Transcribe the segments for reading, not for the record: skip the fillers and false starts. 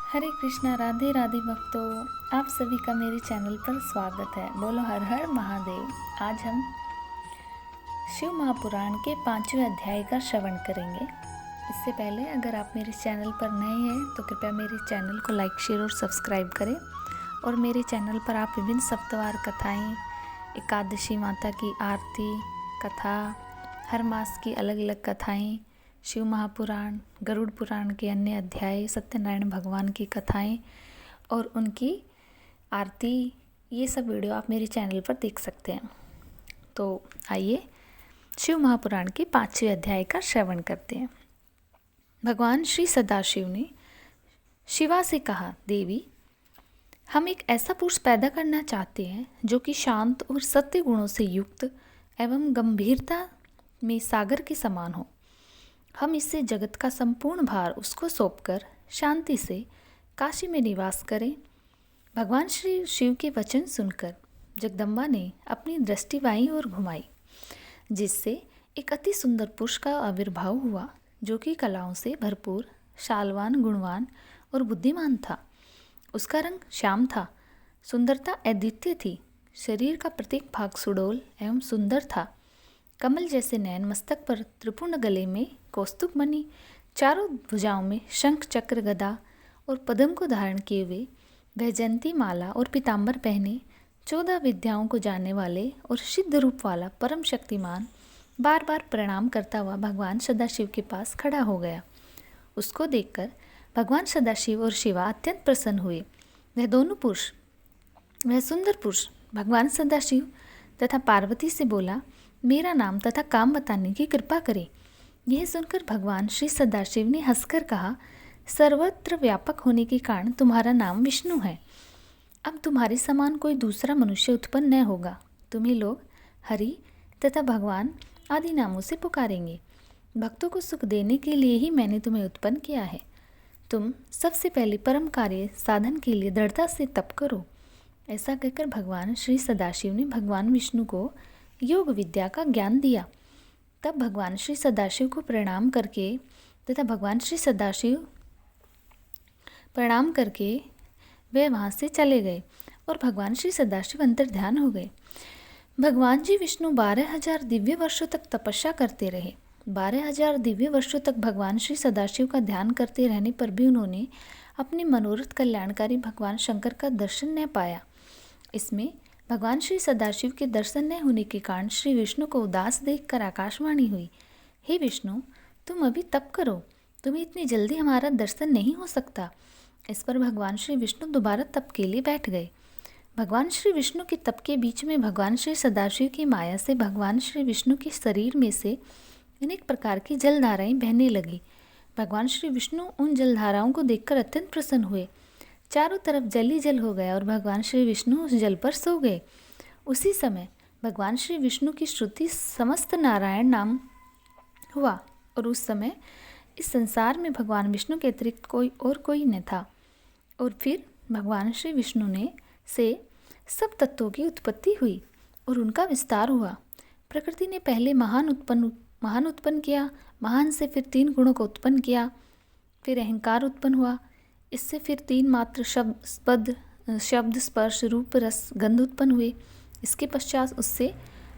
हरे कृष्णा, राधे राधे भक्तों, आप सभी का मेरे चैनल पर स्वागत है। बोलो हर हर महादेव। आज हम शिव महापुराण के 5वें अध्याय का श्रवण करेंगे। इससे पहले अगर आप मेरे चैनल पर नए हैं तो कृपया मेरे चैनल को लाइक, शेयर और सब्सक्राइब करें। और मेरे चैनल पर आप विभिन्न सप्तवार कथाएँ, एकादशी माता की आरती कथा, हर मास की अलग अलग कथाएँ, शिव महापुराण, गरुड़ पुराण के अन्य अध्याय, सत्यनारायण भगवान की कथाएं और उनकी आरती, ये सब वीडियो आप मेरे चैनल पर देख सकते हैं। तो आइए शिव महापुराण के 5वें अध्याय का श्रवण करते हैं। भगवान श्री सदाशिव ने शिवा से कहा, देवी, हम एक ऐसा पुरुष पैदा करना चाहते हैं जो कि शांत और सत्य गुणों से युक्त एवं गंभीरता में सागर के समान हो। हम इससे जगत का संपूर्ण भार उसको सौंपकर शांति से काशी में निवास करें। भगवान श्री शिव के वचन सुनकर जगदम्बा ने अपनी दृष्टि बाईं ओर घुमाई, जिससे एक अति सुंदर पुरुष का आविर्भाव हुआ, जो कि कलाओं से भरपूर, शालवान, गुणवान और बुद्धिमान था। उसका रंग श्याम था, सुंदरता अद्वितीय थी, शरीर का प्रत्येक भाग सुडौल एवं सुंदर था। कमल जैसे नयन, मस्तक पर त्रिपुंड, गले में कौस्तुभ मणि, चारों भुजाओं में शंख, चक्र, गदा और पद्म को धारण किए हुए, वैजयंती माला और पीताम्बर पहने, 14 विद्याओं को जानने वाले और सिद्ध रूप वाला परम शक्तिमान बार बार प्रणाम करता हुआ भगवान सदाशिव के पास खड़ा हो गया। उसको देखकर भगवान सदाशिव और शिवा अत्यंत प्रसन्न हुए। वह दोनों पुरुष, वह सुंदर पुरुष भगवान सदाशिव तथा पार्वती से बोला, मेरा नाम तथा काम बताने की कृपा करें। यह सुनकर भगवान श्री सदाशिव ने हंसकर कहा, सर्वत्र व्यापक होने के कारण तुम्हारा नाम विष्णु है। अब तुम्हारे समान कोई दूसरा मनुष्य उत्पन्न न होगा। तुम्हें लोग हरि तथा भगवान आदि नामों से पुकारेंगे। भक्तों को सुख देने के लिए ही मैंने तुम्हें उत्पन्न किया है। तुम सबसे पहले परम कार्य साधन के लिए दृढ़ता से तप करो। ऐसा कहकर भगवान श्री सदाशिव ने भगवान विष्णु को योग विद्या का ज्ञान दिया। तब भगवान श्री सदाशिव को प्रणाम करके वे वहाँ से चले गए और भगवान श्री सदाशिव अंतर्ध्यान हो गए। भगवान जी विष्णु 12,000 दिव्य वर्षों तक तपस्या करते रहे। 12,000 दिव्य वर्षों तक भगवान श्री सदाशिव का ध्यान करते रहने पर भी उन्होंने अपने मनोरथ कल्याणकारी भगवान शंकर का दर्शन न पाया। इसमें भगवान श्री सदाशिव के दर्शन न होने के कारण श्री विष्णु को उदास देखकर आकाशवाणी हुई, हे विष्णु, तुम अभी तप करो, तुम्हें इतनी जल्दी हमारा दर्शन नहीं हो सकता। इस पर भगवान श्री विष्णु दोबारा तप के लिए बैठ गए। भगवान श्री विष्णु के तप के बीच में भगवान श्री सदाशिव की माया से भगवान श्री विष्णु के शरीर में से अनेक प्रकार की जलधाराएं बहने लगी। भगवान श्री विष्णु उन जलधाराओं को देखकर अत्यंत प्रसन्न हुए। चारों तरफ जल ही जल हो गया और भगवान श्री विष्णु उस जल पर सो गए। उसी समय भगवान श्री विष्णु की श्रुति समस्त नारायण नाम हुआ और उस समय इस संसार में भगवान विष्णु के अतिरिक्त कोई न था। और फिर भगवान श्री विष्णु ने से सब तत्वों की उत्पत्ति हुई और उनका विस्तार हुआ। प्रकृति ने पहले महान उत्पन्न किया, महान से फिर 3 गुणों को उत्पन्न किया, फिर अहंकार उत्पन्न हुआ, इससे फिर 3 मात्र शब्द, स्पर्श, रूप, रस, गंध उत्पन्न हुए। इसके पश्चात उससे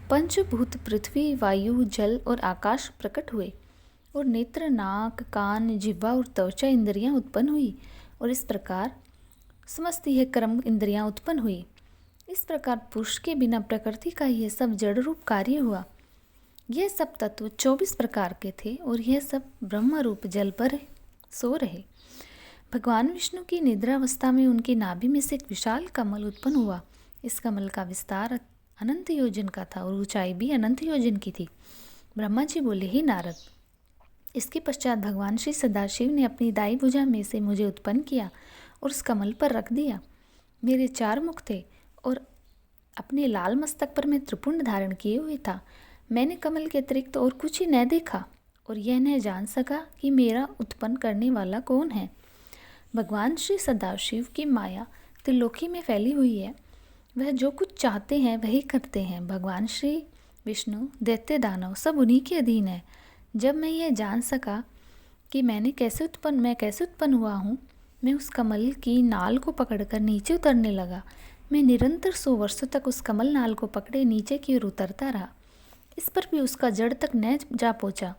पंचभूत पृथ्वी, वायु, जल और आकाश प्रकट हुए और नेत्र, नाक, कान, जिह्वा और त्वचा इंद्रियां उत्पन्न हुई और इस प्रकार समस्त यह कर्म इंद्रियां उत्पन्न हुई। इस प्रकार पुरुष के बिना प्रकृति का यह सब जड़ रूप कार्य हुआ। यह सब तत्व 24 प्रकार के थे और यह सब ब्रह्म रूप जल पर सो रहे। भगवान विष्णु की निद्रावस्था में उनकी नाभि में से एक विशाल कमल उत्पन्न हुआ। इस कमल का विस्तार अनंत योजन का था और ऊंचाई भी अनंत योजन की थी। ब्रह्मा जी बोले, ही नारद, इसके पश्चात भगवान श्री सदाशिव ने अपनी दाई भुजा में से मुझे उत्पन्न किया और उस कमल पर रख दिया। मेरे 4 मुख थे और अपने लाल मस्तक पर मैं त्रिपुंड धारण किए हुए था। मैंने कमल के अतिरिक्त और कुछ ही न देखा और यह न जान सका कि मेरा उत्पन्न करने वाला कौन है। भगवान श्री सदाशिव की माया त्रिलोकी में फैली हुई है। वह जो कुछ चाहते हैं वही करते हैं। भगवान श्री विष्णु, दैत्य, दानव सब उन्हीं के अधीन है। जब मैं यह जान सका कि मैं कैसे उत्पन्न हुआ हूँ, मैं उस कमल की नाल को पकड़कर नीचे उतरने लगा। मैं निरंतर 100 वर्षों तक उस कमल नाल को पकड़े नीचे की ओर उतरता रहा। इस पर भी उसका जड़ तक न जा पहुँचा।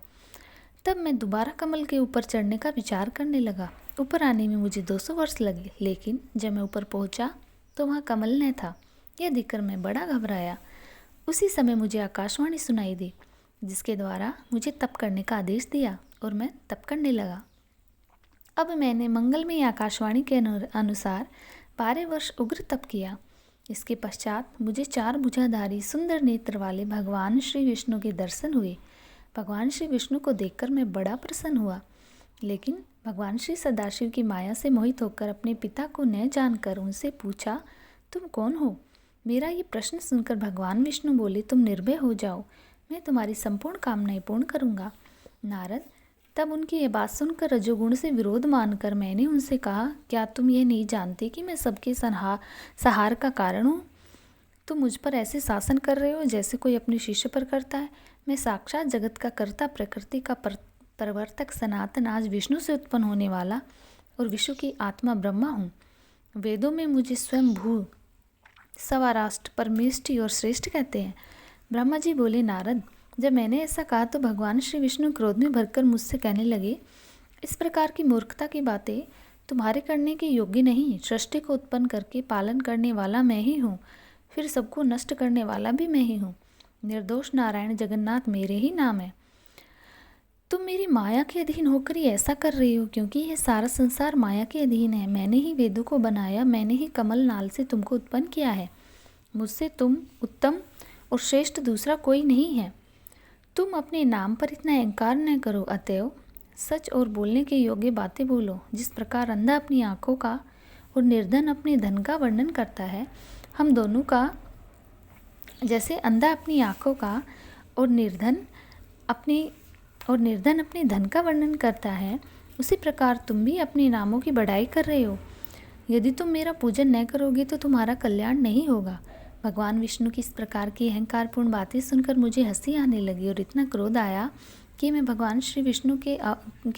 तब मैं दोबारा कमल के ऊपर चढ़ने का विचार करने लगा। ऊपर आने में मुझे 200 वर्ष लगे, लेकिन जब मैं ऊपर पहुँचा तो वहाँ कमल न था। यह देखकर मैं बड़ा घबराया। उसी समय मुझे आकाशवाणी सुनाई दी, जिसके द्वारा मुझे तप करने का आदेश दिया और मैं तप करने लगा। अब मैंने मंगलमयी आकाशवाणी के अनुसार 12 वर्ष उग्र तप किया। इसके पश्चात मुझे 4 भुजाधारी सुंदर नेत्र वाले भगवान श्री विष्णु के दर्शन हुए। भगवान श्री विष्णु को देखकर मैं बड़ा प्रसन्न हुआ, लेकिन भगवान श्री सदाशिव की माया से मोहित होकर अपने पिता को न जानकर उनसे पूछा, तुम कौन हो? मेरा ये प्रश्न सुनकर भगवान विष्णु बोले, तुम निर्भय हो जाओ, मैं तुम्हारी संपूर्ण कामनाएं पूर्ण करूँगा। नारद, तब उनकी ये बात सुनकर रजोगुण से विरोध मानकर मैंने उनसे कहा, क्या तुम ये नहीं जानते कि मैं सबके संहार का कारण हूँ? तुम मुझ पर ऐसे शासन कर रहे हो जैसे कोई अपने शिष्य पर करता है। मैं साक्षात जगत का कर्ता, प्रकृति का प्रवर्तक, सनातन, आज विष्णु से उत्पन्न होने वाला और विश्व की आत्मा ब्रह्मा हूँ। वेदों में मुझे स्वयं भू, सवाराष्ट्र, परमेष्टि और श्रेष्ठ कहते हैं। ब्रह्मा जी बोले, नारद, जब मैंने ऐसा कहा तो भगवान श्री विष्णु क्रोध में भरकर मुझसे कहने लगे, इस प्रकार की मूर्खता की बातें तुम्हारे करने के योग्य नहीं। सृष्टि को उत्पन्न करके पालन करने वाला मैं ही हूँ, फिर सबको नष्ट करने वाला भी मैं ही हूँ। निर्दोष नारायण जगन्नाथ मेरे ही नाम है। तुम मेरी माया के अधीन होकर ही ऐसा कर रही हो, क्योंकि यह सारा संसार माया के अधीन है। मैंने ही वेदों को बनाया, मैंने ही कमल नाल से तुमको उत्पन्न किया है। मुझसे तुम उत्तम और श्रेष्ठ दूसरा कोई नहीं है। तुम अपने नाम पर इतना अहंकार न करो। अतएव सच और बोलने के योग्य बातें बोलो। जिस प्रकार अंधा अपनी आँखों का और निर्धन अपने धन का वर्णन करता है, हम दोनों का, जैसे अंधा अपनी आँखों का और निर्धन अपने धन का वर्णन करता है, उसी प्रकार तुम भी अपने नामों की बढ़ाई कर रहे हो। यदि तुम मेरा पूजन न करोगे तो तुम्हारा कल्याण नहीं होगा। भगवान विष्णु की इस प्रकार की अहंकारपूर्ण बातें सुनकर मुझे हंसी आने लगी और इतना क्रोध आया कि मैं भगवान श्री विष्णु के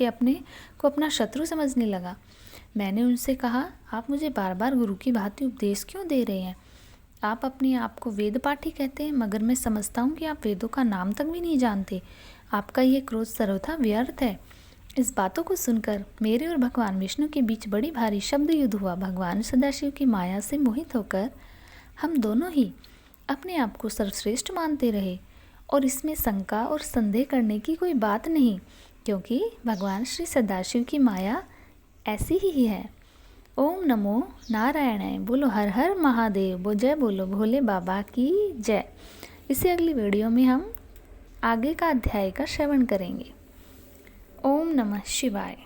अपने को अपना शत्रु समझने लगा। मैंने उनसे कहा, आप मुझे बार बार गुरु की भांति उपदेश क्यों दे रहे हैं? आप अपने आप को वेद पाठी कहते हैं, मगर मैं समझता हूँ कि आप वेदों का नाम तक भी नहीं जानते। आपका ये क्रोध सर्वथा व्यर्थ है। इस बातों को सुनकर मेरे और भगवान विष्णु के बीच बड़ी भारी शब्द युद्ध हुआ। भगवान सदाशिव की माया से मोहित होकर हम दोनों ही अपने आप को सर्वश्रेष्ठ मानते रहे और इसमें शंका और संदेह करने की कोई बात नहीं, क्योंकि भगवान श्री सदाशिव की माया ऐसी ही है। ओम नमो नारायणाय। बोलो हर हर महादेव। जय बोलो भोले बाबा की जय। इसे अगली वीडियो में हम आगे का अध्याय का श्रवण करेंगे। ओम नमः शिवाय।